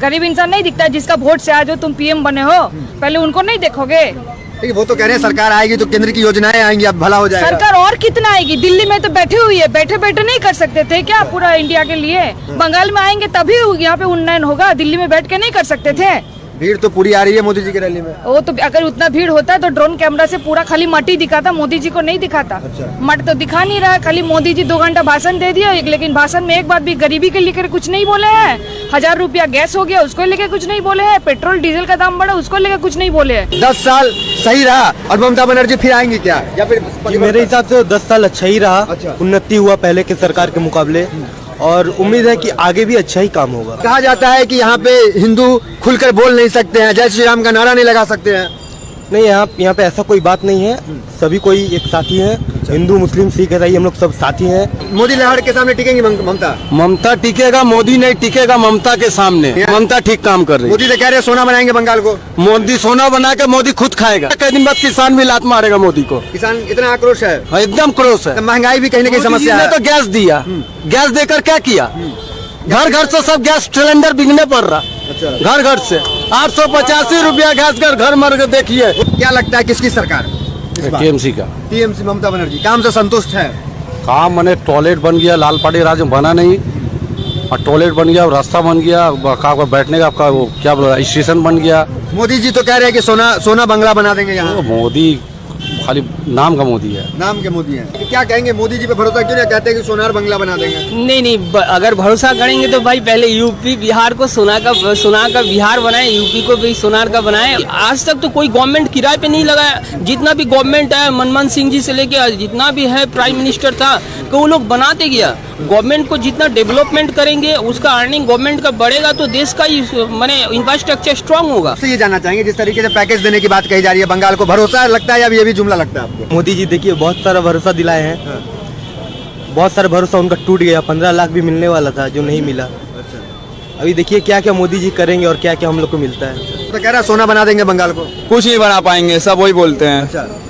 गरीब इंसान नहीं दिखता है जिसका वोट से आज हो तुम पीएम बने हो, पहले उनको नहीं देखोगे? वो तो कह रहे हैं सरकार आएगी तो केंद्र की योजनाएं आएंगी, अब भला हो जाएगा। सरकार और कितना आएगी? दिल्ली में तो बैठे हुई है, बैठे बैठे नहीं कर सकते थे क्या पूरा इंडिया के लिए? बंगाल में आएंगे तभी यहाँ पे उन्नयन होगा, दिल्ली में बैठ के नहीं कर सकते थे? भीड़ तो पूरी आ रही है मोदी जी की रैली में। वो तो अगर उतना भीड़ होता तो ड्रोन कैमरा से पूरा खाली मट्टी दिखाता, मोदी जी को नहीं दिखाता। मट तो दिखा नहीं रहा, खाली मोदी जी 2 घंटा भाषण दे दिया, लेकिन भाषण में एक बात भी गरीबी के लेकर कुछ नहीं बोले हैं। 1000 रुपया गैस हो गया उसको लेकर कुछ नहीं बोले हैं, पेट्रोल डीजल का दाम बढ़ा उसको लेकर कुछ नहीं बोले हैं। 10 साल सही रहा और ममता बनर्जी फिर आएंगी क्या, या फिर? मेरे हिसाब से 10 साल अच्छा ही रहा। उन्नति हुआ पहले के सरकार के मुकाबले, और उम्मीद है कि आगे भी अच्छा ही काम होगा। कहा जाता है कि यहाँ पे हिंदू खुलकर बोल नहीं सकते हैं, जय श्री राम का नारा नहीं लगा सकते हैं। नहीं, यहाँ पे ऐसा कोई बात नहीं है, सभी कोई एक साथी है। हिंदू मुस्लिम सिख ईसाई हम लोग सब साथी हैं। मोदी लहर के सामने टिकेंगी ममता? ममता टिकेगा, मोदी नहीं टिकेगा ममता के सामने। ममता ठीक काम कर रही है। मोदी तो कह रहे हैं सोना बनाएंगे बंगाल को। मोदी सोना बना के मोदी खुद खाएगा। कई दिन बाद किसान भी लात मारेगा मोदी को। किसान इतना आक्रोश है, एकदम क्रोश है। महंगाई भी कहीं ना कहीं समस्या है। तो गैस दिया, गैस देकर क्या किया? घर घर से सब गैस सिलेंडर बिकने पड़ रहा। घर घर से 885 रुपया गैस घर मर के देखिए। क्या लगता है किसकी सरकार? टीएमसी का। टीएमसी ममता बनर्जी काम से संतुष्ट है? काम मैंने टॉयलेट बन गया, लाल पाटी राज में बना नहीं, और टॉयलेट बन गया, रास्ता बन गया, बैठने का आपका वो क्या बोला स्टेशन बन गया। मोदी जी तो कह रहे हैं कि सोना बंगला बना देंगे यहाँ। मोदी खाली नाम का मोदी है। नाम के मोदी हैं। क्या कहेंगे, मोदी जी पे भरोसा क्यों नहीं? कहते हैं कि सोनार बंगला बना देंगे। नहीं, अगर भरोसा करेंगे तो भाई पहले यूपी बिहार को सोना का बिहार बनाए, यूपी को भी सोनार का बनाए। आज तक तो कोई गवर्नमेंट किराए पे नहीं लगाया। जितना भी गवर्नमेंट है, मनमोहन सिंह जी से लेके जितना भी है प्राइम मिनिस्टर था, तो वो लोग बनाते गया। गवर्नमेंट को जितना डेवलपमेंट करेंगे उसका अर्निंग गवर्नमेंट का बढ़ेगा तो देश का माने इंफ्रास्ट्रक्चर स्ट्रांग होगा। ये जानना चाहेंगे जिस तरीके से पैकेज देने की बात कही जा रही है, बंगाल को भरोसा लगता है या ये भी जुमला लगता है आपको? मोदी जी देखिए बहुत सारा भरोसा दिलाए हैं। बहुत सारा भरोसा उनका टूट गया। 15 लाख भी मिलने वाला था जो नहीं मिला। अभी देखिए क्या क्या मोदी जी करेंगे और क्या क्या हम लोग को मिलता है। तो कह रहा सोना बना देंगे बंगाल को। कुछ नहीं बना पाएंगे, सब वही बोलते हैं।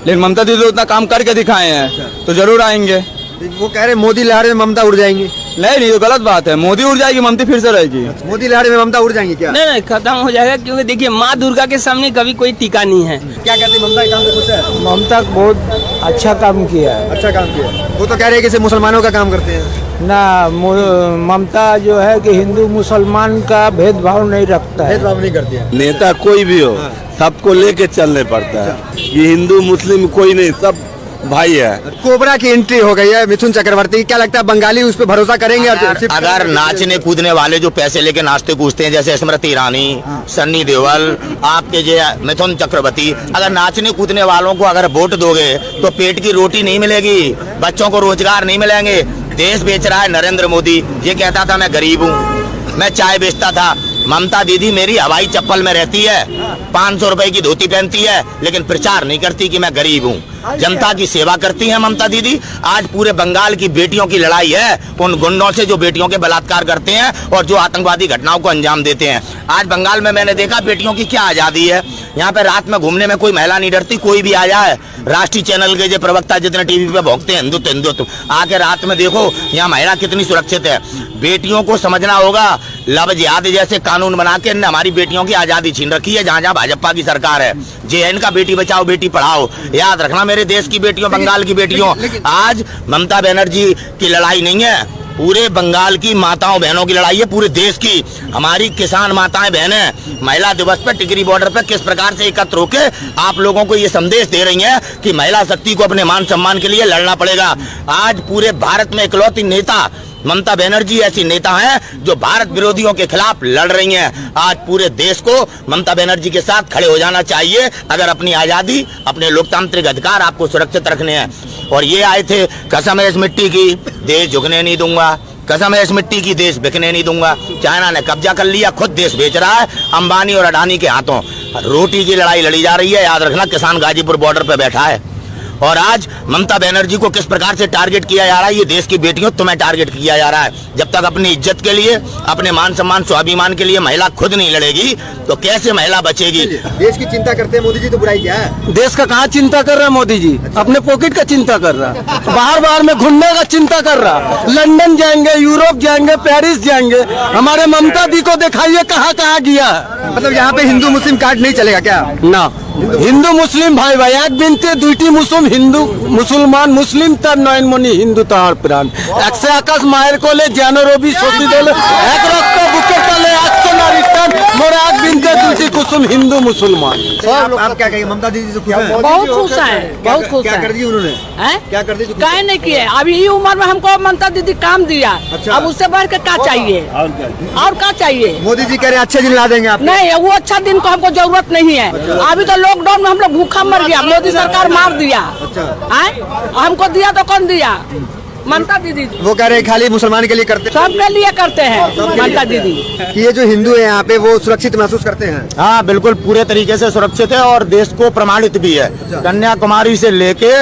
लेकिन ममता दीदी उतना काम करके दिखाए हैं तो जरूर आएंगे। वो कह रहे मोदी लहर में ममता उड़ जाएंगी। नहीं, तो गलत बात है। मोदी उड़ जाएगी, ममता फिर से रहेगी। मोदी लहर में ममता उड़ जाएंगी क्या? नहीं, खत्म हो जाएगा, क्योंकि देखिए माँ दुर्गा के सामने कभी कोई टीका नहीं है। क्या कहते हैं, ममता काम से खुश है? ममता बहुत अच्छा काम किया है। अच्छा काम किया। वो तो कह रहे हैं कि मुसलमानों का काम करते हैं ना। ममता जो है कि हिंदू मुसलमान का भेदभाव नहीं रखता है। भेदभाव नहीं करती है। नेता कोई भी हो सबको लेके चलने पड़ता है। ये हिंदू मुस्लिम कोई नहीं, सब भाई है। कोबरा की एंट्री हो गई है, मिथुन चक्रवर्ती। क्या लगता है बंगाली उस पर भरोसा करेंगे? अगर नाचने कूदने वाले जो पैसे लेके नाचते कूदते हैं, जैसे स्मृति ईरानी, सन्नी देओल, आपके जो मिथुन चक्रवर्ती, अगर नाचने कूदने वालों को अगर वोट दोगे तो पेट की रोटी नहीं मिलेगी, बच्चों को रोजगार नहीं मिलेंगे। देश बेच रहा है नरेंद्र मोदी। ये कहता था मैं गरीब हूँ, मैं चाय बेचता था। ममता दीदी मेरी हवाई चप्पल में रहती है, 500 रुपए की धोती पहनती है, लेकिन प्रचार नहीं करती कि मैं गरीब हूँ। जनता की सेवा करती है ममता दीदी। आज पूरे बंगाल की बेटियों की लड़ाई है उन गुंडों से जो बेटियों के बलात्कार करते हैं और जो आतंकवादी घटनाओं को अंजाम देते हैं। आज बंगाल में मैंने देखा बेटियों की क्या आजादी है। यहाँ पे रात में घूमने में कोई महिला नहीं डरती, कोई भी आ जाए। राष्ट्रीय चैनल के जो प्रवक्ता जितने टीवी पे भोगते हैं हिंदुत्व, आके रात में देखो यहाँ महिला कितनी सुरक्षित है। बेटियों को समझना होगा। लव जिहाद जैसे कानून बना के हमारी बेटियों की आजादी छीन रखी है। जहाँ जहाँ भाजपा की सरकार है, JN का बेटी बचाओ बेटी पढ़ाओ। याद रखना मेरे देश की बेटियों, बंगाल की बेटियों, आज ममता बनर्जी की लड़ाई नहीं है, पूरे बंगाल की माताओं बहनों की लड़ाई है, पूरे देश की। हमारी किसान माताएं बहनें महिला दिवस पर टिकरी बॉर्डर पर किस प्रकार से एकत्र होकर आप लोगों को ये संदेश दे रही हैं कि महिला शक्ति को अपने मान सम्मान के लिए लड़ना पड़ेगा। आज पूरे भारत में इकलौती नेता ममता बनर्जी ऐसी नेता हैं जो भारत विरोधियों के खिलाफ लड़ रही हैं। आज पूरे देश को ममता बनर्जी के साथ खड़े हो जाना चाहिए अगर अपनी आजादी, अपने लोकतांत्रिक अधिकार आपको सुरक्षित रखने हैं। और ये आए थे कसम है इस मिट्टी की, देश झुकने नहीं दूंगा, कसम है इस मिट्टी की, देश बिकने नहीं दूंगा। चाइना ने कब्जा कर लिया, खुद देश बेच रहा है अंबानी और अडानी के हाथों। रोटी की लड़ाई लड़ी जा रही है। याद रखना किसान गाजीपुर बॉर्डर पे बैठा है और आज ममता बनर्जी को किस प्रकार से टारगेट किया जा रहा है, ये देश की बेटियों तुम्हें टारगेट किया जा रहा है। जब तक अपनी इज्जत के लिए, अपने मान सम्मान स्वाभिमान के लिए महिला खुद नहीं लड़ेगी तो कैसे महिला बचेगी। देश की चिंता करते हैं मोदी जी, तो बुराई क्या है? देश का कहाँ चिंता कर रहा है मोदी जी? अपने पॉकेट का चिंता कर रहा है, बाहर बाहर में घूमने का चिंता कर रहा है। लंदन जाएंगे, यूरोप जाएंगे, पेरिस जाएंगे। हमारे ममता दी को दिखाइए कहाँ कहाँ गया है। मतलब यहाँ पे हिंदू मुस्लिम कार्ड नहीं चलेगा क्या? ना, हिंदू मुस्लिम भाई भाई एक बिनते दुईटी मुसलिम हिंदू मुसलमान मुসलिम তার নয়নমণি হিন্দু তাহার প্রাণ একশে আকাশ মায়ের কোলে জ্ঞান রবি শশী দোলে এক রক্ত বুকে তলে একশো নারী টান মোর এক বিনতে দুইটি কুসুম হিন্দু মুসলমান। आप क्या कहेंगे? ममता दीदी से खुश हैं? बहुत खुश है, बहुत खुश क्या है। कर दी उन्होंने? हैं? क्या कर दी? काहे नहीं किए? अभी ये उम्र में हमको ममता दीदी काम दिया, अच्छा। अब उससे बढ़ के क्या चाहिए? और क्या चाहिए? मोदी जी कह रहे हैं अच्छे दिन ला देंगे आप। नहीं, वो अच्छा दिन को हमको जरूरत नहीं है। अभी तो लॉकडाउन में हम लोग भूखा मर गया, मोदी सरकार मार दिया। हमको दिया तो कौन दिया? ममता दीदी। वो कह रहे हैं खाली मुसलमान के लिए करते हैं, सबके लिए करते हैं ममता दीदी। कि ये जो हिंदू है यहाँ पे वो सुरक्षित महसूस करते हैं। हाँ बिल्कुल, पूरे तरीके से सुरक्षित है और देश को प्रमाणित भी है। कन्याकुमारी से लेके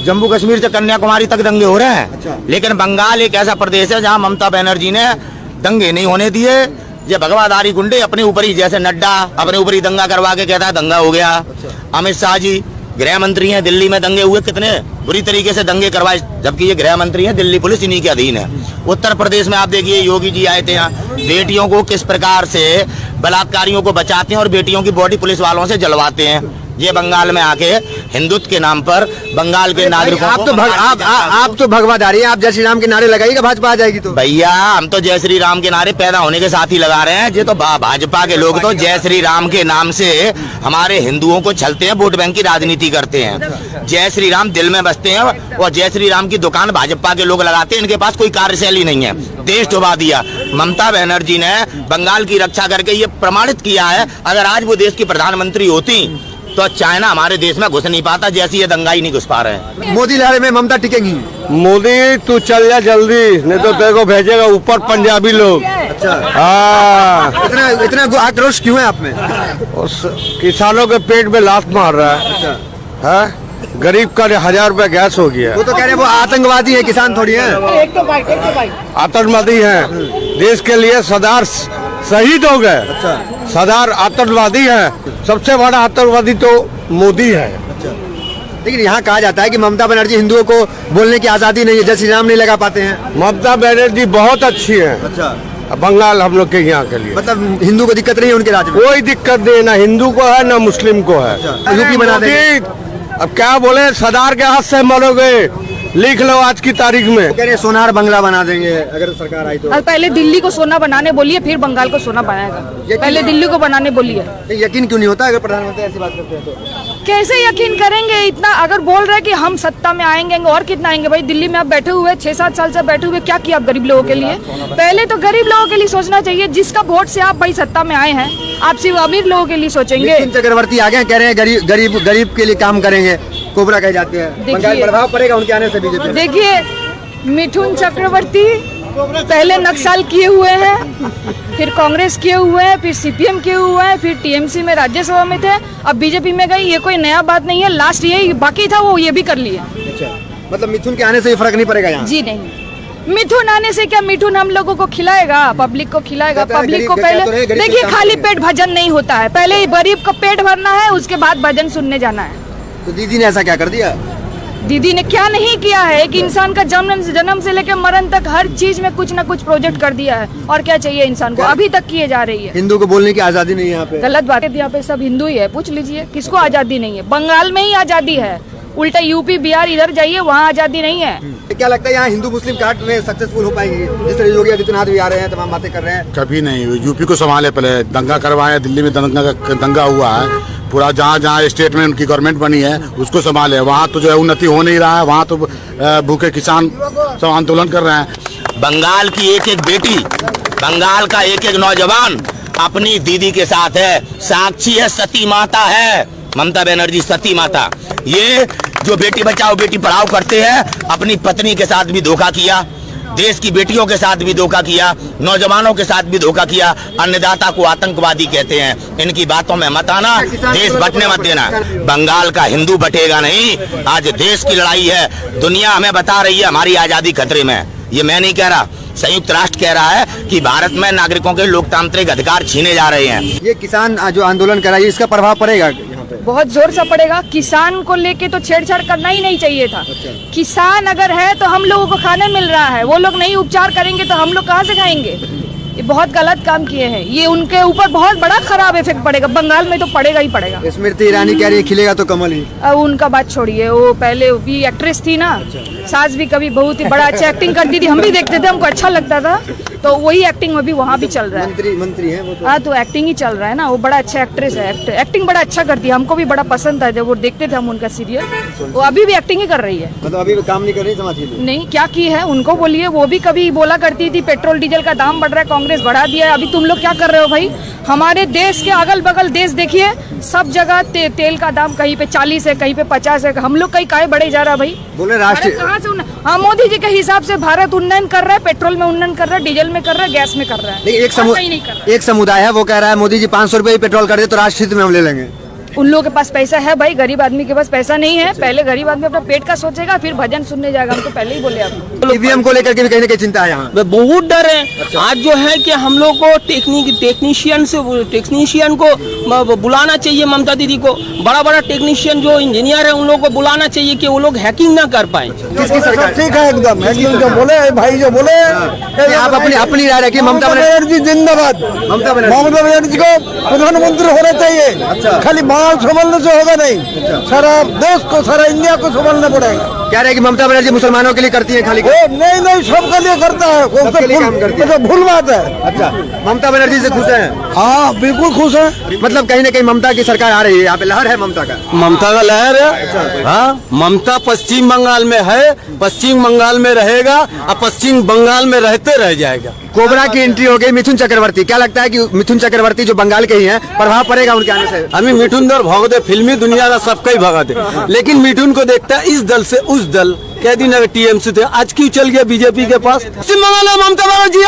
जम्मू कश्मीर से कन्याकुमारी तक दंगे हो रहे हैं, लेकिन बंगाल एक ऐसा प्रदेश है जहाँ ममता बनर्जी ने दंगे नहीं होने दिए। ये भगवाधारी गुंडे अपने ऊपर ही, जैसे नड्डा अपने ऊपर ही दंगा करवा के कहता है दंगा हो गया। अमित शाह जी गृह मंत्री हैं, दिल्ली में दंगे हुए, कितने बुरी तरीके से दंगे करवाए, जबकि ये गृह मंत्री हैं, दिल्ली पुलिस इन्हीं के अधीन है। उत्तर प्रदेश में आप देखिए योगी जी आए थे यहाँ, बेटियों को किस प्रकार से बलात्कारियों को बचाते हैं और बेटियों की बॉडी पुलिस वालों से जलवाते हैं। ये बंगाल में आके हिंदुत्व के नाम पर बंगाल के नागरिकों आप तो आप तो भगवाधारी हैं, आप जय श्री राम के नारे लगाइएगा, भाजपा आ जाएगी तो। भैया हम तो जय श्री राम के नारे पैदा होने के साथ ही लगा रहे हैं। ये तो भाजपा के लोग तो जय श्री राम के नाम से हमारे हिंदुओं को छलते हैं, वोट बैंक की राजनीति करते हैं। जय श्री राम दिल में बसते हैं और जय श्री राम की दुकान भाजपा के लोग लगाते हैं। इनके पास कोई कार्यशैली नहीं है, देश डुबा दिया। ममता बनर्जी ने बंगाल की रक्षा करके ये प्रमाणित किया है, अगर आज वो देश की प्रधानमंत्री होती तो चाइना हमारे देश में घुस नहीं पाता, जैसी ये दंगाई नहीं घुस पा रहे हैं। मोदी लहर में ममता टिकेंगी। मोदी तू चल जा जल्दी, नहीं तो तेरे को भेजेगा ऊपर पंजाबी लोग। अच्छा, हाँ, इतना आक्रोश क्यों है आप में? उस किसानों के पेट में लात मार रहा है। अच्छा, हाँ? गरीब का 1000 रुपया गैस हो गया। वो तो कह रहे हैं वो आतंकवादी है, किसान थोड़ी है। आतंकवादी हैं, देश के लिए सरदार शहीद हो गए। अच्छा, सरदार आतंकवादी हैं, सबसे बड़ा आतंकवादी तो मोदी है। लेकिन यहाँ कहा जाता है कि ममता बनर्जी हिंदुओं को बोलने की आजादी नहीं है, जय श्री राम नहीं लगा पाते हैं। ममता बनर्जी बहुत अच्छी है। अच्छा, बंगाल हम लोग के यहाँ के लिए मतलब हिंदू को दिक्कत नहीं है उनके राज्य में? कोई दिक्कत नहीं, ना हिंदू को है ना मुस्लिम को है। यूपी बना देंगे। अब क्या बोले, सरदार के हाथ से मरोगे, लिख लो आज की तारीख में। कह रहे हैं सोनार बंगला बना देंगे अगर सरकार आई तो। और पहले दिल्ली को सोना बनाने बोलिए, फिर बंगाल को सोना बनाएगा। पहले दिल्ली को बनाने बोलिए। यकीन क्यों नहीं होता अगर प्रधानमंत्री ऐसी बात करते हैं तो? कैसे यकीन करेंगे? इतना अगर बोल रहे कि हम सत्ता में आएंगे और कितना आएंगे? भाई दिल्ली में आप बैठे हुए 6-7 साल से बैठे हुए, क्या किया आप गरीब लोगों के लिए? पहले तो गरीब लोगों के लिए सोचना चाहिए। जिसका वोट से आप भाई सत्ता में आए हैं, आप सिर्फ अमीर लोगों के लिए सोचेंगे। नितिन चक्रवर्ती आ गए, कह रहे हैं गरीब के लिए काम करेंगे, कोबरा कहे जाते हैं। बंगाल प्रभाव पड़ेगा उनके आने से बीजेपी। देखिए मिथुन चक्रवर्ती पहले नक्सल किए हुए हैं, फिर कांग्रेस किए हुए हैं, फिर सीपीएम किए हुए हैं, फिर टीएमसी में राज्यसभा में थे, अब बीजेपी में गए। ये कोई नया बात नहीं है, लास्ट यही बाकी था, वो ये भी कर लिया। अच्छा, मतलब मिथुन के आने से फर्क नहीं पड़ेगा यहाँ? जी नहीं, मिथुन आने से क्या, मिथुन हम लोगों को खिलाएगा, पब्लिक को खिलाएगा। पब्लिक को पहले देखिए, खाली पेट भजन नहीं होता है, पहले गरीब को पेट भरना है, उसके बाद भजन सुनने जाना है। तो दीदी ने ऐसा क्या कर दिया? दीदी ने क्या नहीं किया है? एक इंसान का जन्म से लेकर मरण तक हर चीज में कुछ ना कुछ प्रोजेक्ट कर दिया है, और क्या चाहिए इंसान को? अभी तक किए जा रही है। हिंदू को बोलने की आजादी नहीं है यहाँ पे। गलत बात है, यहाँ पे सब हिंदू ही है, पूछ लीजिए किसको आजादी नहीं है? बंगाल में ही आजादी है, उल्टा यूपी बिहार इधर जाइए, वहाँ आजादी नहीं है। क्या लगता है यहाँ हिंदू मुस्लिम कार्ड में सक्सेसफुल हो पाएगी? जिस तरह योगी आदित्यनाथ भी आ रहे हैं, तमाम बातें कर रहे हैं। कभी नहीं, यूपी को संभाले, पहले दंगा करवाए, दिल्ली में दंगा हुआ है, पूरा जहाँ जहाँ स्टेट में उनकी गवर्नमेंट बनी है उसको संभाले। वहाँ तो जो है उन्नति हो नहीं रहा है, वहाँ तो भूखे किसान सब आंदोलन कर रहे हैं। बंगाल की एक एक बेटी, बंगाल का एक एक नौजवान अपनी दीदी के साथ है, साक्षी है, सती माता है ममता बनर्जी, सती माता। ये जो बेटी बचाओ बेटी पढ़ाओ करते हैं, अपनी पत्नी के साथ भी धोखा किया, देश की बेटियों के साथ भी धोखा किया, नौजवानों के साथ भी धोखा किया। अन्नदाता को आतंकवादी कहते हैं। इनकी बातों में मत आना, देश बंटने मत देना। बंगाल का हिंदू बटेगा नहीं। आज देश की लड़ाई है। दुनिया हमें बता रही है हमारी आजादी खतरे में। ये मैं नहीं कह रहा, संयुक्त राष्ट्र कह रहा है कि भारत में नागरिकों के लोकतांत्रिक अधिकार छीने जा रहे हैं। ये किसान जो आंदोलन कराइए, इसका प्रभाव पड़ेगा यहाँ पे? बहुत जोर से पड़ेगा। किसान को लेके तो छेड़छाड़ करना ही नहीं चाहिए था। किसान अगर है तो हम लोगों को खाने मिल रहा है, वो लोग नहीं उपचार करेंगे तो हम लोग कहाँ से खाएंगे? ये बहुत गलत काम किए हैं। ये उनके ऊपर बहुत बड़ा खराब इफेक्ट पड़ेगा। बंगाल में तो पड़ेगा ही पड़ेगा। स्मृति ईरानी कह रही है खिलेगा तो कमल ही। अब उनका बात छोड़िए, वो पहले भी एक्ट्रेस थी ना, सास भी कभी बहुत ही बड़ा अच्छा एक्टिंग करती थी। हम भी देखते थे, हमको अच्छा लगता था। तो वही एक्टिंग में भी वहाँ भी चल रहा है। मंत्री है वो तो। हाँ, तो एक्टिंग ही चल रहा है ना। वो बड़ा अच्छा एक्ट्रेस है, एक्टिंग बड़ा अच्छा करती है। हमको भी बड़ा पसंद था जब वो देखते थे हम उनका सीरियल। वो अभी भी एक्टिंग ही कर रही है। मतलब अभी भी काम नहीं कर रही समाज के लिए? नहीं, क्या की है उनको बोलिए। वो भी कभी बोला करती थी पेट्रोल डीजल का दाम बढ़ रहा है, कांग्रेस बढ़ा दिया है। अभी तुम लोग क्या कर रहे हो भाई? हमारे देश के अगल बगल देश देखिए, सब जगह तेल का दाम कहीं पे 40 है, कहीं पे 50 है। हम लोग कहीं काहे बढ़े जा रहा है भाई? बोले राष्ट्रीय कहाँ से हाँ, मोदी जी के हिसाब से भारत उन्नयन कर रहा है, पेट्रोल में उन्नयन कर रहा है, डीजल में कर रहा है, गैस में कर रहा है। लेकिन एक समुदाय है वो कह रहा है मोदी जी 500 रुपए ही पेट्रोल कर दे तो राष्ट्रीय हित में हम ले लेंगे। उन लोगों के पास पैसा है भाई, गरीब आदमी के पास पैसा नहीं है। पहले गरीब आदमी अपना पेट का सोचेगा, फिर भजन सुनने जाएगा। हम तो पहले ही बोले आपको। ईवीएम को लेकर के भी कहीं ना कहीं चिंता है यहाँ। बहुत डर है। आज जो है कि हम लोग को टेक्नीशियन को बुलाना चाहिए। ममता दीदी को बड़ा बड़ा टेक्नीशियन जो इंजीनियर है उन लोगों को बुलाना चाहिए कि वो लोग हैकिंग ना कर पाए। किसकी सरकार? ठीक है एकदम। हैकिंग जो बोले भाई, जो बोले आप अपनी राय रखिए। ममता बनर्जी जिंदाबाद। ममता बनर्जी को प्रधानमंत्री होना चाहिए। खाली माल संभालने से होगा नहीं, सारा देश को, सारा इंडिया को संभालना पड़ेगा। कह रहे हैं कि ममता बनर्जी मुसलमानों के लिए करती है खाली? नहीं, सबके लिए करता है। सबके लिए काम करती है। तो भूल बात है। अच्छा, ममता बनर्जी से खुश हैं? हाँ, बिल्कुल खुश है। मतलब कहीं ना कहीं ममता की सरकार आ रही है, यहाँ पे लहर है ममता का। ममता का लहर है। हाँ, ममता पश्चिम बंगाल में है, पश्चिम बंगाल में रहेगा और पश्चिम बंगाल में रहते रह जाएगा। कोबरा की एंट्री हो गई मिथुन चक्रवर्ती। क्या लगता है कि मिथुन चक्रवर्ती जो बंगाल के ही हैं, प्रभाव पड़ेगा उनके आने से? हमें मिठुन दर भगा दे, फिल्मी दुनिया का सबका ही भगा दे, लेकिन मिठुन को देखता है इस दल से उस दल। कह दिन अगर टीएमसी थे, आज क्यों चल गया बीजेपी के पास? ममता बनर्जी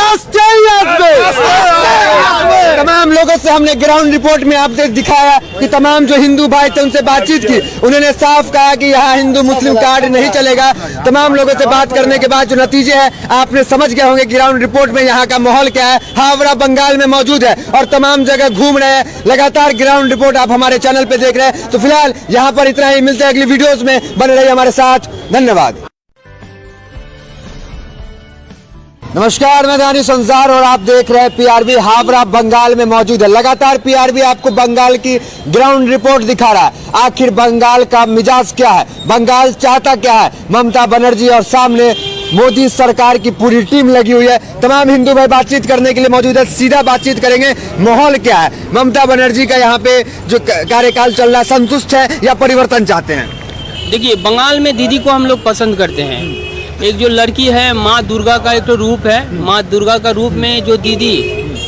तमाम लोगों से हमने ग्राउंड रिपोर्ट में आपने दिखाया कि तमाम जो हिंदू भाई थे उनसे बातचीत की। उन्होंने साफ कहा कि यहाँ हिंदू मुस्लिम कार्ड नहीं चलेगा। तमाम लोगों से बात करने के बाद जो नतीजे है आपने समझ गए होंगे। ग्राउंड रिपोर्ट में यहाँ का माहौल क्या है। हावड़ा बंगाल में मौजूद है और तमाम जगह घूम रहे हैं। लगातार ग्राउंड रिपोर्ट आप हमारे चैनल पे देख रहे हैं। तो फिलहाल यहाँ पर इतना ही। मिलते हैं अगली वीडियोस में, बने रहिए हमारे साथ। धन्यवाद। नमस्कार, मैं दानी संसार और आप देख रहे हैं पीआरबी। हावड़ा बंगाल में मौजूद है। लगातार पीआरबी आपको बंगाल की ग्राउंड रिपोर्ट दिखा रहा है। आखिर बंगाल का मिजाज क्या है, बंगाल चाहता क्या है? ममता बनर्जी और सामने मोदी सरकार की पूरी टीम लगी हुई है। तमाम हिंदू भाई बातचीत करने के लिए मौजूद है। सीधा बातचीत करेंगे। माहौल क्या है? ममता बनर्जी का यहाँ पे जो कार्यकाल चल रहा है, संतुष्ट है या परिवर्तन चाहते हैं? देखिए, बंगाल में दीदी को हम लोग पसंद करते हैं। एक जो लड़की है, माँ दुर्गा का एक तो रूप है। माँ दुर्गा का रूप में जो दीदी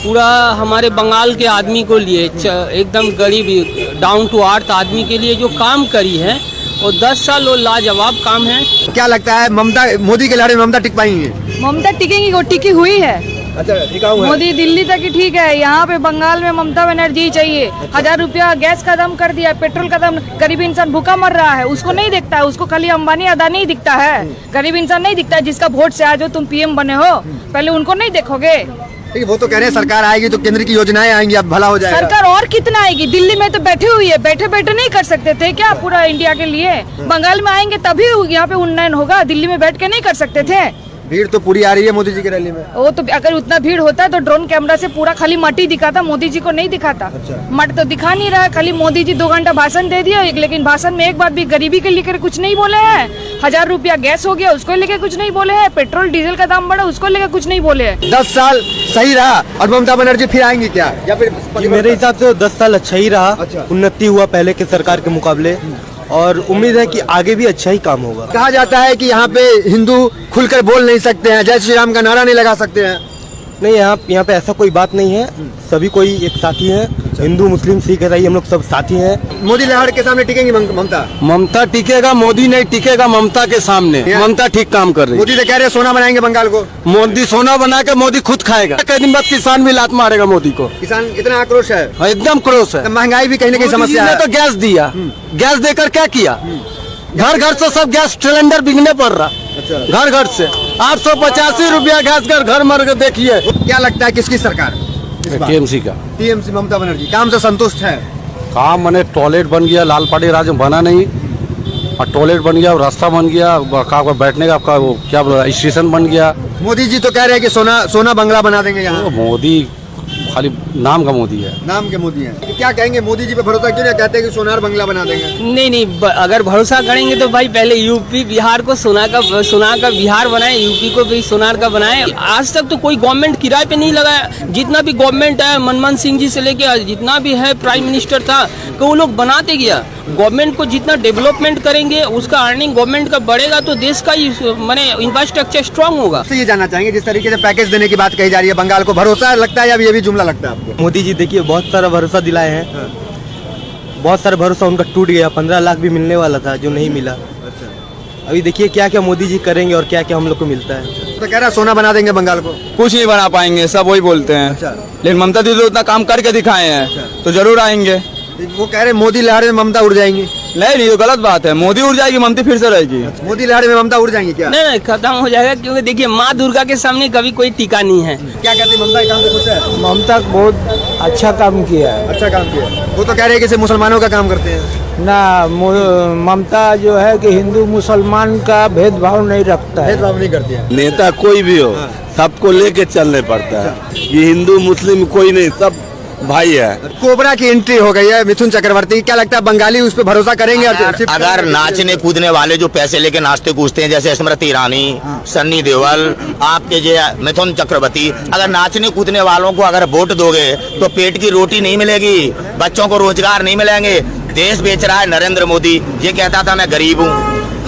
पूरा हमारे बंगाल के आदमी को लिए, एकदम गरीब डाउन टू अर्थ आदमी के लिए जो काम करी है, वो 10 साल वो लाजवाब काम है। क्या लगता है ममता, मोदी के लड़े में ममता टिक पाएंगे? ममता टिकेंगी, वो टिकी हुई है। अच्छा, टिका हुआ है। मोदी दिल्ली तक ही ठीक है, यहाँ पे बंगाल में ममता बनर्जी चाहिए। 1000 रुपया गैस का दाम कर दिया, पेट्रोल का दाम। गरीब इंसान भूखा मर रहा है, उसको नहीं दिखता है। उसको खाली अंबानी अदानी ही दिखता है, गरीब इंसान नहीं दिखता है। जिसका वोट से आज हो तुम पीएम बने हो, पहले उनको नहीं देखोगे? वो तो कह रहे हैं सरकार आएगी तो केंद्र की योजनाएं आएंगी, अब भला हो जाएगा। सरकार और कितना आएगी? दिल्ली में तो बैठी हुई है, बैठे बैठे नहीं कर सकते थे क्या पूरा इंडिया के लिए? बंगाल में आएंगे तभी यहाँ पे उन्नयन होगा, दिल्ली में बैठ के नहीं कर सकते थे। भीड़ तो पूरी आ रही है मोदी जी की रैली में। वो तो अगर उतना भीड़ होता तो ड्रोन कैमरा से पूरा खाली मट्टी दिखाता, मोदी जी को नहीं दिखाता। मट तो दिखा नहीं रहा है। खाली मोदी जी 2 घंटा भाषण दे दिया, लेकिन भाषण में एक बार भी गरीबी के लेकर कुछ नहीं बोले हैं। 1000 रुपया गैस हो गया, उसको लेकर कुछ नहीं बोले हैं। पेट्रोल डीजल का दाम बढ़ा, उसको लेकर कुछ नहीं बोले हैं। 10 साल सही रहा और ममता बनर्जी फिर आएंगी क्या, या फिर? मेरे हिसाब से 10 साल अच्छा ही रहा। उन्नति हुआ पहले के सरकार के मुकाबले, और उम्मीद है कि आगे भी अच्छा ही काम होगा। कहा जाता है कि यहाँ पे हिंदू खुलकर बोल नहीं सकते हैं, जय श्री राम का नारा नहीं लगा सकते हैं। नहीं, यहाँ पे ऐसा कोई बात नहीं है। सभी कोई एक साथी है, हिंदू मुस्लिम सिख ईसाई हम लोग सब साथी हैं। मोदी लहर के सामने टिकेंगी ममता? ममता टिकेगा, मोदी नहीं टिकेगा ममता के सामने। ममता ठीक काम कर रही है। मोदी तो कह रहे हैं सोना बनाएंगे बंगाल को। मोदी सोना बना के मोदी खुद खाएगा। कई दिन बाद किसान भी लात मारेगा मोदी को। किसान इतना आक्रोश है, एकदम क्रोश है। महंगाई भी कहीं ना कहीं समस्या ने है। तो गैस दिया, गैस देकर क्या किया? घर घर से सब गैस सिलेंडर बिकने पड़ रहा। घर घर से 885 रुपया गैस घर मर के देखिए। क्या लगता है किसकी सरकार? टीएमसी का। टीएमसी ममता बनर्जी काम से संतुष्ट है? काम मैंने टॉयलेट बन गया, लालपाटी राज में बना नहीं, और टॉयलेट बन गया, रास्ता बन गया, बैठने का आपका वो क्या बोला स्टेशन बन गया। मोदी जी तो कह रहे हैं कि सोना बंगला बना देंगे यहाँ। मोदी खाली नाम का मोदी है। नाम के मोदी हैं। क्या कहेंगे, मोदी जी पे भरोसा क्यों नहीं कहते कि सोनार बंगला बना देंगे? नहीं, अगर भरोसा करेंगे तो भाई पहले यूपी बिहार को सोना का बिहार बनाए, यूपी को भी सोनार का बनाए। आज तक तो कोई गवर्नमेंट किराए पे नहीं लगाया। जितना भी गवर्नमेंट है, मनमोहन सिंह जी से लेके जितना भी है प्राइम मिनिस्टर था, वो लोग बनाते गया। गवर्नमेंट को जितना डेवलपमेंट करेंगे उसका अर्निंग गवर्नमेंट का बढ़ेगा तो देश का माने इंफ्रास्ट्रक्चर स्ट्रांग होगा। ये जानना चाहेंगे जिस तरीके से पैकेज देने की बात कही जा रही है बंगाल को, भरोसा लगता है या ये भी जुमला लगता है आपको? मोदी जी देखिए बहुत सारा भरोसा दिलाए हैं। बहुत सारा भरोसा उनका टूट गया। 15 लाख भी मिलने वाला था जो नहीं मिला। अभी देखिए क्या क्या मोदी जी करेंगे और क्या क्या हम लोग को मिलता है। तो कह रहा सोना बना देंगे बंगाल को। कुछ नहीं बना पाएंगे, सब वही बोलते हैं। लेकिन ममता दीदी तो उतना काम करके दिखाए हैं, तो जरूर आएंगे। वो कह रहे हैं मोदी लहर में ममता उड़ जाएंगी। नहीं, तो गलत बात है। मोदी उड़ जाएगी, ममता फिर से रहेगी। मोदी लहर में ममता उड़ जाएंगी क्या? नहीं, खत्म हो जाएगा, क्योंकि देखिए माँ दुर्गा के सामने कभी कोई टीका नहीं है। क्या कहती ममता, काम से खुश है? ममता बहुत अच्छा काम किया है। अच्छा काम किया। वो तो कह रहे हैं कि सिर्फ मुसलमानों का काम करते हैं ना। ममता जो है कि हिंदू मुसलमान का भेदभाव नहीं रखता है। भेदभाव नहीं करती है। नेता कोई भी हो, सबको लेके चलने पड़ता है। ये हिंदू मुस्लिम कोई नहीं, सब भाई है। कोबरा की एंट्री हो गई है मिथुन चक्रवर्ती, क्या लगता है बंगाली उस पर भरोसा करेंगे? अगर नाचने कूदने वाले जो पैसे लेके नाचते कूदते हैं, जैसे स्मृति ईरानी, सन्नी देओल, आपके जो मिथुन चक्रवर्ती, अगर नाचने कूदने वालों को अगर वोट दोगे तो पेट की रोटी नहीं मिलेगी, बच्चों को रोजगार नहीं मिलेंगे। देश बेच रहा है नरेंद्र मोदी। ये कहता था मैं गरीब हूँ,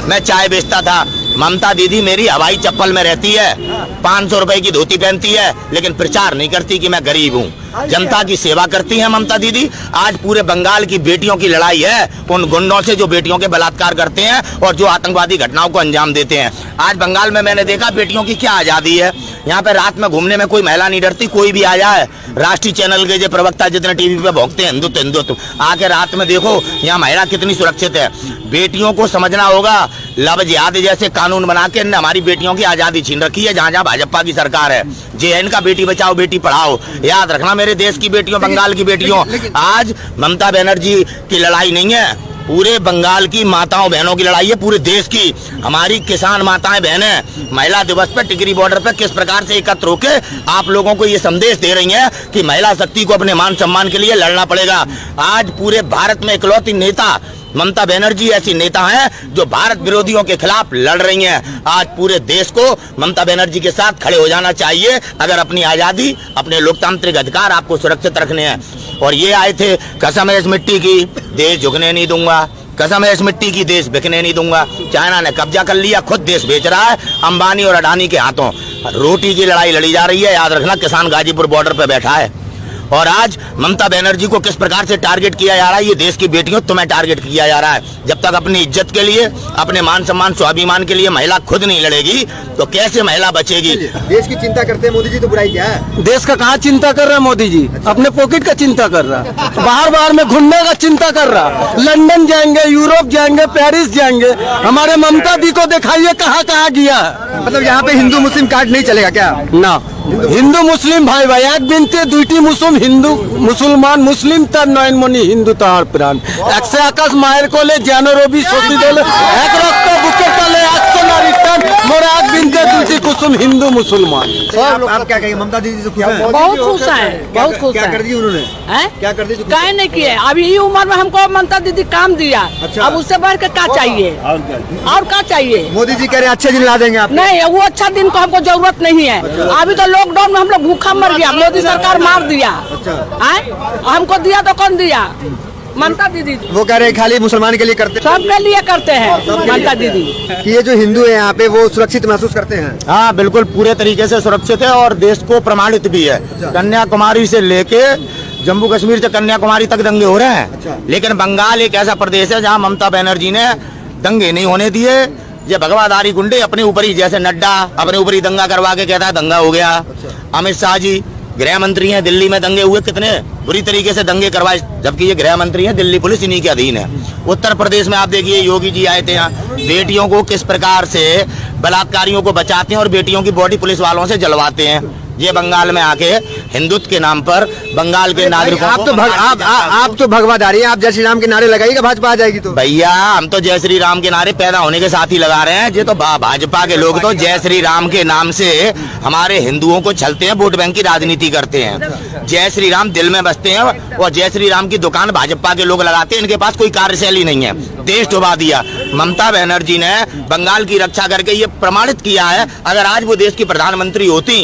मैं चाय बेचता था। ममता दीदी मेरी हवाई चप्पल में रहती है, 500 रुपए की धोती पहनती है, लेकिन प्रचार नहीं करती कि मैं गरीब हूँ। जनता की सेवा करती है ममता दीदी। आज पूरे बंगाल की बेटियों की लड़ाई है उन गुंडों से जो बेटियों के बलात्कार करते हैं और जो आतंकवादी घटनाओं को अंजाम देते हैं। आज बंगाल में मैंने देखा बेटियों की क्या आजादी है। यहाँ पे रात में घूमने में कोई महिला नहीं डरती, कोई भी आ जाए। राष्ट्रीय चैनल के जो प्रवक्ता जितने टीवी पे भोंकते हैं हिंदुत्व, आके रात में देखो यहाँ महिला कितनी सुरक्षित है। बेटियों को समझना होगा। लव जिहाद जैसे कानून बना के हमारी बेटियों की आजादी छीन रखी है। जहाँ जहाँ भाजपा की सरकार है, जेएन का बेटी बचाओ बेटी पढ़ाओ। याद रखना मेरे देश की बेटियों, बंगाल की बेटियों, आज ममता बनर्जी की लड़ाई नहीं है, पूरे बंगाल की माताओं बहनों की लड़ाई है, पूरे देश की। हमारी किसान माताएं बहनें महिला दिवस पर टिकरी बॉर्डर पर किस प्रकार से एकत्र होकर आप लोगों को ये संदेश दे रही हैं कि महिला शक्ति को अपने मान सम्मान के लिए लड़ना पड़ेगा। आज पूरे भारत में इकलौती नेता ममता बनर्जी ऐसी नेता हैं जो भारत विरोधियों के खिलाफ लड़ रही हैं। आज पूरे देश को ममता बनर्जी के साथ खड़े हो जाना चाहिए अगर अपनी आजादी, अपने लोकतांत्रिक अधिकार आपको सुरक्षित रखने हैं। और ये आए थे कसम है इस मिट्टी की, देश झुकने नहीं दूंगा, कसम है इस मिट्टी की, देश बिकने नहीं दूंगा। चाइना ने कब्जा कर लिया, खुद देश बेच रहा है अंबानी और अडानी के हाथों। रोटी की लड़ाई लड़ी जा रही है। याद रखना किसान गाजीपुर बॉर्डर पर बैठा है। और आज ममता बनर्जी को किस प्रकार से टारगेट किया जा रहा है, ये देश की बेटियों तुम्हें टारगेट किया जा रहा है। जब तक अपनी इज्जत के लिए, अपने मान सम्मान स्वाभिमान के लिए महिला खुद नहीं लड़ेगी तो कैसे महिला बचेगी? देश की चिंता करते हैं मोदी जी, तो बुराई क्या है? देश का कहाँ चिंता कर रहा है मोदी जी? अपने पॉकेट का चिंता कर रहा है, बाहर में घूमने का चिंता कर रहा। लंदन जाएंगे, यूरोप जाएंगे, पेरिस जाएंगे। हमारे ममता दी को दिखाइए कहाँ कहाँ गया। मतलब यहाँ पे हिंदू मुस्लिम कार्ड नहीं चलेगा क्या? ना, हिंदू मुस्लिम भाई भाई एक बिनते दुईटी मुसुम हिंदू मुसलमान मुस्लिम तर নয়নমণি হিন্দু তাহার প্রাণ একশে আকাশ মায়ের কোলে যেন রবি শশী দোলে এক রক্ত বুকের তলে একশো নারীর টান মোরা এক বিনতে দুইটি কুসুম হিন্দু মুসলমান। आप क्या कहेंगे? ममता दीदी से खुश हैं? बहुत खुश हैं, बहुत खुश क्या हैं। कर दी उन्होंने? क्या कर दी? काहे नहीं किए? अभी ये उम्र में हमको ममता दीदी काम दिया। अच्छा। अब उससे बढ़ के क्या चाहिए? और क्या चाहिए? मोदी जी कह रहे हैं अच्छे दिन ला देंगे आप। नहीं, वो अच्छा दिन को हमको जरूरत नहीं है। अभी तो लॉकडाउन में हम लोग भूखा मर गया, मोदी सरकार मार दिया। हमको दिया तो कौन दिया? ममता दीदी वो कह रहे हैं खाली मुसलमान के लिए करते हैं सबके लिए करते हैं ममता दीदी। कि ये जो हिंदू है यहाँ पे वो सुरक्षित महसूस करते हैं। हाँ बिल्कुल पूरे तरीके से सुरक्षित है और देश को प्रमाणित भी है। कन्याकुमारी से लेके जम्मू कश्मीर से कन्याकुमारी तक दंगे हो रहे हैं, लेकिन बंगाल एक ऐसा प्रदेश है जहाँ ममता बनर्जी ने दंगे नहीं होने दिए। ये भगवाधारी गुंडे अपने ऊपर ही, जैसे नड्डा अपने ऊपर ही दंगा करवा के कहता है दंगा हो गया। अमित शाह जी गृह मंत्री हैं, दिल्ली में दंगे हुए, कितने बुरी तरीके से दंगे करवाए, जबकि ये गृह मंत्री हैं, दिल्ली पुलिस इन्हीं के अधीन है। उत्तर प्रदेश में आप देखिए योगी जी आए थे यहाँ, बेटियों को किस प्रकार से बलात्कारियों को बचाते हैं और बेटियों की बॉडी पुलिस वालों से जलवाते हैं। ये बंगाल में आके हिंदुत्व के नाम पर बंगाल के नागरिकों आप तो भगवाधारी हैं, आप जय श्री राम के नारे लगाइएगा, भाजपा आ जाएगी तो। भैया हम तो जय श्री राम के नारे पैदा होने के साथ ही लगा रहे हैं। ये तो भाजपा के लोग तो जय श्री राम के नाम से हमारे हिंदुओं को छलते हैं, वोट बैंक की राजनीति करते हैं। जय श्री राम दिल में बसते हैं और जय श्री राम की दुकान भाजपा के लोग लगाते हैं। इनके पास कोई कार्यशैली नहीं है, देश डुबा दिया। ममता बनर्जी ने बंगाल की रक्षा करके ये प्रमाणित किया है, अगर आज वो देश की प्रधानमंत्री होती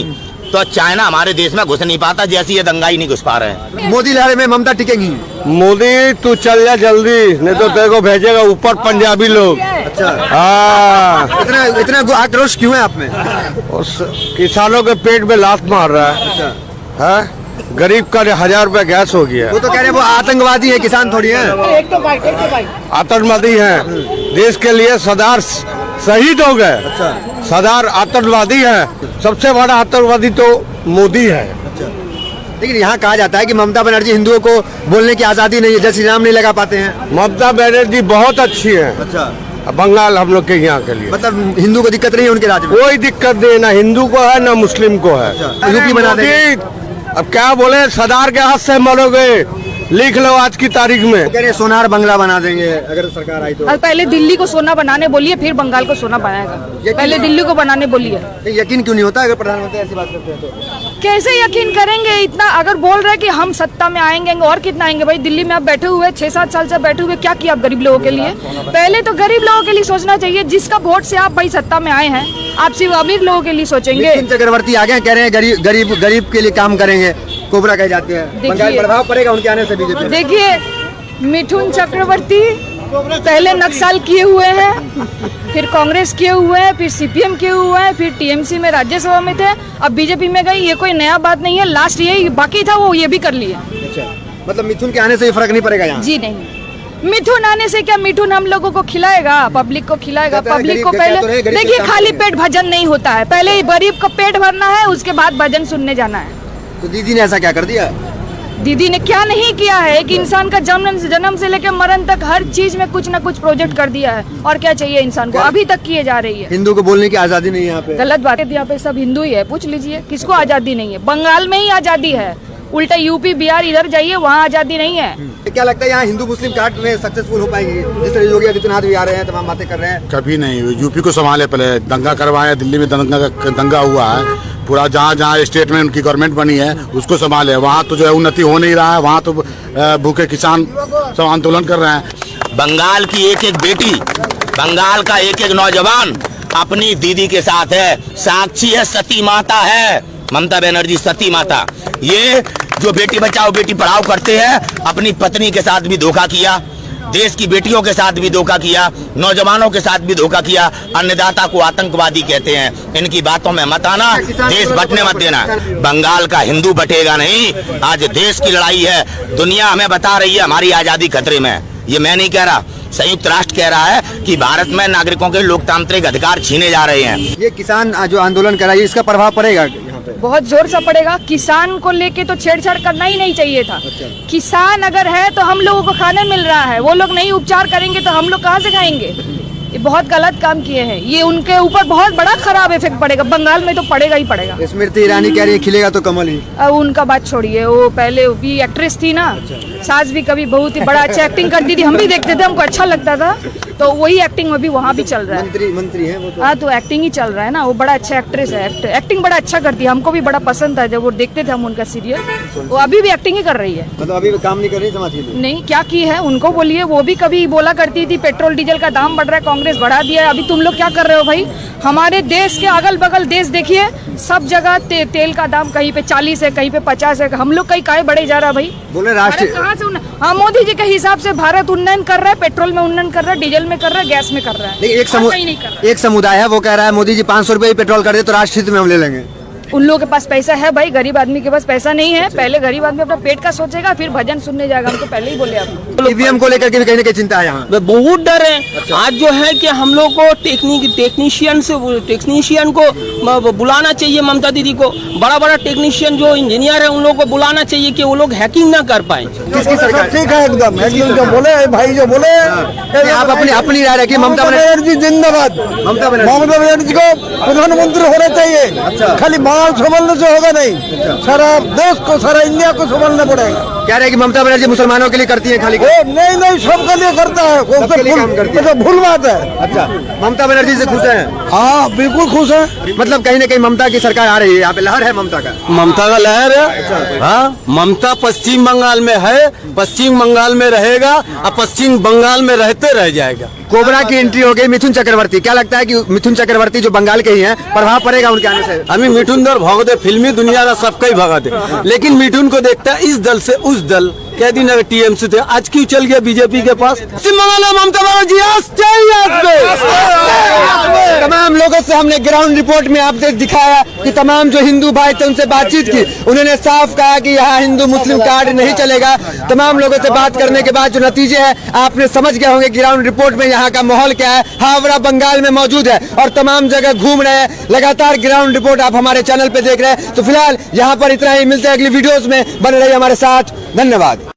तो चाइना हमारे देश में घुस नहीं पाता, जैसी ये दंगाई नहीं घुस पा रहे हैं। मोदी लहर में ममता टिकेंगी। मोदी तू चल जा जल्दी, नहीं तो तेरे को भेजेगा ऊपर पंजाबी लोग। अच्छा हाँ, इतना आक्रोश क्यों है आप में? किसानों के पेट में लात मार रहा है। हाँ? गरीब का 1000 रुपए गैस हो गया। वो तो कह रहे हैं वो आतंकवादी है, किसान थोड़ी है। आतंकवादी है, देश के लिए सरदार शहीद हो गए। सरदार आतंकवादी है, सबसे बड़ा आतंकवादी तो मोदी है। लेकिन यहाँ कहा जाता है कि ममता बनर्जी हिंदुओं को बोलने की आजादी नहीं है, जय श्री राम नहीं लगा पाते हैं। ममता बनर्जी बहुत अच्छी है। अच्छा, बंगाल हम लोग के यहाँ के लिए मतलब हिंदू को दिक्कत नहीं है उनके राज्य में? कोई दिक्कत नहीं, ना हिंदू को है ना मुस्लिम को है। यूपी बना देंगे। अब क्या बोले, सरदार के हाथ से मरोगे, लिख लो आज की तारीख में। कह रहे सोनार बंगला बना देंगे अगर सरकार आई तो। पहले दिल्ली को सोना बनाने बोलिए, फिर बंगाल को सोना बनाएगा। पहले दिल्ली को बनाने बोलिए। यकीन क्यों नहीं होता अगर प्रधानमंत्री ऐसी बात करते हैं तो? कैसे यकीन करेंगे? इतना अगर बोल रहे कि हम सत्ता में आएंगे और कितना आएंगे? भाई दिल्ली में आप बैठे हुए 6-7 साल से बैठे हुए, क्या किया आप गरीब लोगों के लिए? पहले तो गरीब लोगों के लिए सोचना चाहिए। जिसका वोट से आप भाई सत्ता में आए हैं, आप सिर्फ अमीर लोगों के लिए सोचेंगे। चक्रवर्ती आ गए, कह रहे हैं गरीब के लिए काम करेंगे, कोबरा कहे जाते हैं। बंगाल प्रभाव पड़ेगा उनके आने से बीजेपी। देखिए मिथुन चक्रवर्ती पहले नक्सल किए हुए हैं, फिर कांग्रेस किए हुए हैं, फिर सीपीएम किए हुए हैं, फिर टीएमसी में राज्यसभा में थे, अब बीजेपी में गई। ये कोई नया बात नहीं है, लास्ट यही बाकी था वो ये भी कर लिया। अच्छा, मतलब मिथुन के आने से फर्क नहीं पड़ेगा यहाँ? जी नहीं, मिथुन आने से क्या, मिथुन हम लोगों को खिलाएगा, पब्लिक को खिलाएगा। पब्लिक को पहले देखिए, खाली पेट भजन नहीं होता है, पहले गरीब का पेट भरना है, उसके बाद भजन सुनने जाना है। तो दीदी ने ऐसा क्या कर दिया? दीदी ने क्या नहीं किया है कि इंसान का जन्म से लेकर मरण तक हर चीज में कुछ न कुछ प्रोजेक्ट कर दिया है। और क्या चाहिए इंसान को? अभी तक किए जा रही है। हिंदू को बोलने की आजादी नहीं है यहाँ पे। गलत बात है, यहाँ पे सब हिंदू ही है, पूछ लीजिए किसको आजादी नहीं है? बंगाल में ही आजादी है, उल्टा यूपी बिहार इधर जाइए, वहाँ आजादी नहीं है। क्या लगता है यहाँ हिंदू मुस्लिम कार्ड में सक्सेसफुल हो पाएंगे? जिस तरह योगी आदित्यनाथ भी आ रहे हैं, तमाम बातें कर रहे हैं। कभी नहीं, यूपी को संभाले, पहले दंगा करवाए, दिल्ली में दंगा हुआ है, पूरा जहाँ जहाँ स्टेट में उनकी गवर्नमेंट बनी है उसको संभाले। वहाँ तो जो है उन्नति हो नहीं रहा है, वहाँ तो भूखे किसान सब आंदोलन कर रहे हैं। बंगाल की एक एक बेटी, बंगाल का एक एक नौजवान अपनी दीदी के साथ है, साक्षी है, सती माता है ममता बनर्जी, सती माता। ये जो बेटी बचाओ बेटी पढ़ाओ करते हैं, अपनी पत्नी के साथ भी धोखा किया, देश की बेटियों के साथ भी धोखा किया, नौजवानों के साथ भी धोखा किया। अन्नदाता को आतंकवादी कहते हैं, इनकी बातों में मत आना, देश बटने मत देना। बंगाल का हिंदू बटेगा नहीं, आज देश की लड़ाई है, दुनिया हमें बता रही है हमारी आजादी खतरे में। ये मैं नहीं कह रहा, संयुक्त राष्ट्र कह रहा है कि भारत में नागरिकों के लोकतांत्रिक अधिकार छीने जा रहे हैं। ये किसान जो आंदोलन कर रहा है, इसका प्रभाव पड़ेगा? बहुत जोर सा पड़ेगा। किसान को लेके तो छेड़छाड़ करना ही नहीं चाहिए था। किसान अगर है तो हम लोगों को खाने मिल रहा है, वो लोग नहीं उपचार करेंगे तो हम लोग कहाँ से खाएंगे? ये बहुत गलत काम किए हैं, ये उनके ऊपर बहुत बड़ा खराब इफेक्ट पड़ेगा। बंगाल में तो पड़ेगा ही पड़ेगा। स्मृति ईरानी कह रही है खिलेगा तो कमल ही। अब उनका बात छोड़िए, वो पहले भी एक्ट्रेस थी ना, सास भी कभी बहुत ही बड़ा अच्छा एक्टिंग करती थी, हम भी देखते थे, हमको अच्छा लगता था। तो वही एक्टिंग में भी वहाँ भी चल रहा है। मंत्री है वो तो। हाँ, तो एक्टिंग ही चल रहा है ना, वो बड़ा अच्छा एक्ट्रेस है, एक्टिंग बड़ा अच्छा करती है, हमको भी बड़ा पसंद था जब वो देखते थे हम उनका सीरियल। वो अभी भी एक्टिंग ही कर रही है। मतलब अभी काम नहीं कर रही समाज के लिए? नहीं, क्या की है उनको बोलिए। वो भी कभी बोला करती थी पेट्रोल डीजल का दाम बढ़ रहा है, कांग्रेस बढ़ा दिया है। अभी तुम लोग क्या कर रहे हो भाई? हमारे देश के अगल बगल देश देखिए, सब जगह तेल का दाम कहीं पे 40 है, कहीं पे 50 है। हम लोग कहीं काहे बढ़े जा रहा है भाई? बोले राष्ट्रीय, कहाँ से हाँ, मोदी जी के हिसाब से भारत उन्नयन कर रहा है, पेट्रोल में उन्नयन कर रहा है, डीजल में कर रहा है, गैस में कर रहा है। लेकिन एक समुदाय है वो कह रहा है मोदी जी 500 रुपए ही पेट्रोल कर दे तो राष्ट्रहित में हम ले लेंगे। उन लोगों के पास पैसा है भाई, गरीब आदमी के पास पैसा नहीं है। पहले गरीब आदमी अपना पेट का सोचेगा, फिर भजन सुनने जाएगा। हम तो पहले ही बोले आपको। ईवीएम को लेकर के भी कहीं ना कहीं चिंता है यहाँ। बहुत डर है। आज जो है कि हम लोग को टेक्नीशियन को बुलाना चाहिए, ममता दीदी को। बड़ा बड़ा टेक्नीशियन जो इंजीनियर है उन लोगों को बुलाना चाहिए कि वो लोग हैकिंग ना कर पाए। किसकी सरकार? ठीक है एकदम जो बोले भाई जो बोले आप अपनी राय रखिए। ममता बनर्जी जिंदाबाद। ममता बनर्जी को प्रधानमंत्री होना चाहिए। खाली माल संभालने से होगा नहीं, सारा देश को, सारा इंडिया को संभालना पड़ेगा। कह रहे हैं कि ममता बनर्जी मुसलमानों के लिए करती है खाली? नहीं, सबके लिए करता है। सबके लिए काम करती है। तो भूल बात है। अच्छा, ममता बनर्जी से खुश है? हाँ, बिल्कुल खुश है। मतलब कहीं ना कहीं ममता की सरकार आ रही है, यहाँ पे लहर है ममता का। ममता का लहर है। हाँ, ममता पश्चिम बंगाल में है, पश्चिम बंगाल में रहेगा और पश्चिम बंगाल में रहते रह जाएगा। कोबरा की एंट्री हो गई, मिथुन चक्रवर्ती। क्या लगता है कि मिथुन चक्रवर्ती जो बंगाल के ही हैं, प्रभाव पड़ेगा उनके आने से? हमें मिठुन दर भग दे, फिल्मी दुनिया का सबका ही भगा दे, लेकिन मिठुन को देखता है इस दल से उस दल। कह दिन अगर टीएमसी थे, आज क्यों चल गया बीजेपी के पास? पश्चिम बंगाल में ममता बनर्जी तमाम लोगों से हमने ग्राउंड रिपोर्ट में आपने दिखाया कि तमाम जो हिंदू भाई थे उनसे बातचीत की। उन्होंने साफ कहा कि यहाँ हिंदू मुस्लिम कार्ड नहीं चलेगा। तमाम लोगों से बात करने के बाद जो नतीजे है आपने समझ गए होंगे। ग्राउंड रिपोर्ट में यहाँ का माहौल क्या है। हावड़ा बंगाल में मौजूद है और तमाम जगह घूम रहे हैं। लगातार ग्राउंड रिपोर्ट आप हमारे चैनल पे देख रहे हैं। तो फिलहाल यहाँ पर इतना ही, मिलते हैं अगली वीडियोस में। बने रहिए हमारे साथ। धन्यवाद।